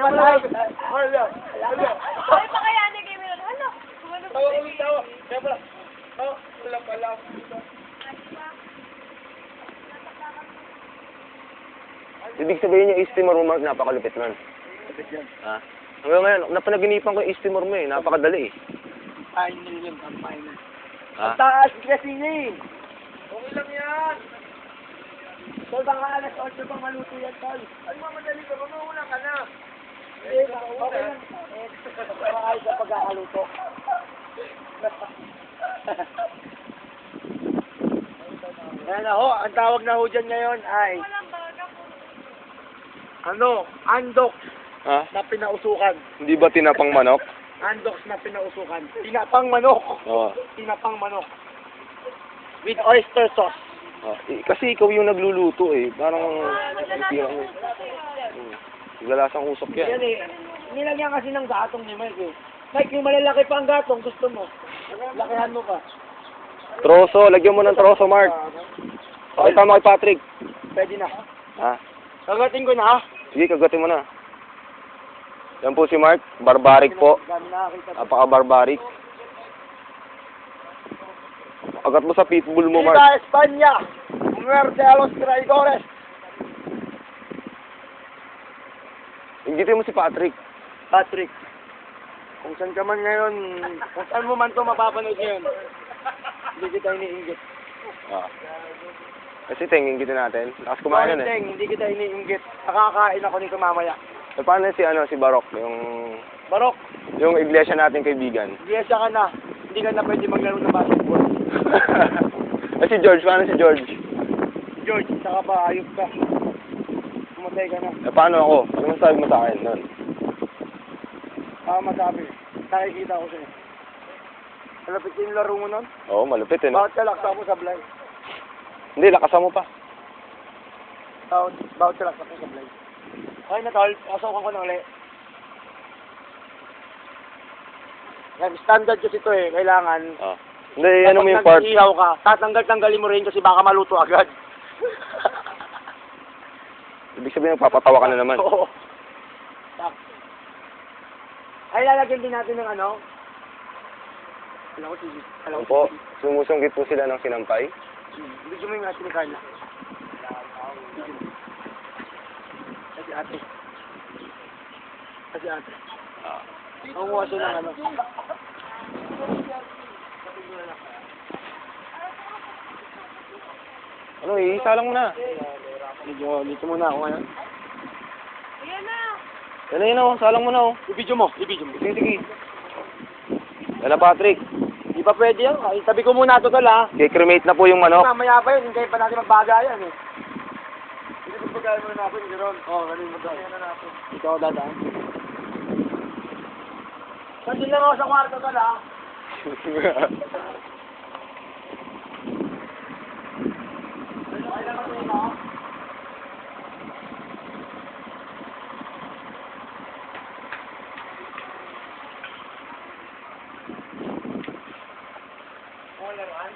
patay. Hala. Ay, pa kaya ni Game Ron. Hala, gumano ba Tawa si ulit, tawa. Kaya pala. Oh, wala pala. Ibig sabihin yung East Timor mo, Mark, napakalupit nun. Ha? Hanggang ngayon, napanaginipan ko yung East Timor mo eh. Napakadali eh. Final yun, ang final. Ha? Taas kasi niya eh. Okay lang yan. Tol, baka alas 8 pa maluto yan, tol. Ay, mamadali ka. Mamawala ka na. Eh, okay lang. Maayos sa pagkakaluto. Yan na ho, ang tawag na ho dyan ngayon ay walang baga po. andok Ha? na pinausukan. Hindi ba tinapang manok? Andoks na pinausukan. Tinapang manok. Oo. Tinapang manok. With oyster sauce. Oh. Kasi ikaw yung nagluluto eh. Parang... Madala mo. kasi Galasang usok yan. Yan eh. Nilagyan kasi ng gatong ni Mike eh. Mike, yung malalaki pa ang gatong, gusto mo. Lakihan mo pa. Troso, lagyan mo ng troso, Mark. Pakita mo kay Patrick. Pwede na. Ha? Kagating ko na ha. Sige, kagatin mo na. Yan po si Mark. Barbaric po. Dami nakakita. Napaka-barbaric. Agat mo sa pitbull mo, Mark. Viva España! Muerte a los traidores! Inggitin mo si Patrick. Patrick, kung saan ka man ngayon, kung saan mo man ito mapapanood ngayon, hindi kita iniinggit. Ah. Kasi inggitin natin. Lakas kumain nun eh. Teng, hindi kita iniinggit. Nakakain ako nito mamaya. E paano si Barok? Barok, Yung iglesia natin kaibigan. giyesa ka na. Hindi ka na pwede maglaro ng basketball. Si George, paano si George? George, saka pa, ayop ka. Pumatay ka na. E paano ako? Ano masabi mo sa akin nun? Masabi. Nakikita ko sa'yo. Malapit yung laro mo nun? Oo, malupit eh. No? Bawat ka laksa mo sa blind. Hindi, lakasan mo pa. Bawat ka laksa mo sa blind. Okay na tol, pasukan ko na ulit. Standard kasi ito eh, kailangan. Ah. Hindi, ano mo yung part? Kapag nag-ihaw ka, tatanggal-tanggalin mo rin kasi baka maluto agad. Ibig sabihin, nagpapatawa ka na naman. Oo. Ay, lalagyan din natin ng ano? Alam ko, TV. Ano po, sumusunggit po sila ng sinampay. Bigyan mo yung ate ni Carla. Kasi ate. Kasi ate. Ah. Ang waso ng ano. Ano, iisa lang muna. Medyo, dito muna ako ngayon. Ayan na. Yan na, salang mo na oh. I-video mo, i-video mo. Sige, sige. Yan na, Patrick. Di ba pwede yan? Ay, sabi ko muna ito tol ha. Kikrimate na po yung manok. Mamaya pa yun, hindi pa natin magbagayan eh. Hindi ko pagkain muna natin, Jeron. Oo, galing mo daw. Ayan na natin. Ikaw dadaan. Kasi lang ako sa kwarto tol ha. Ay, lang ako ito. Laruan?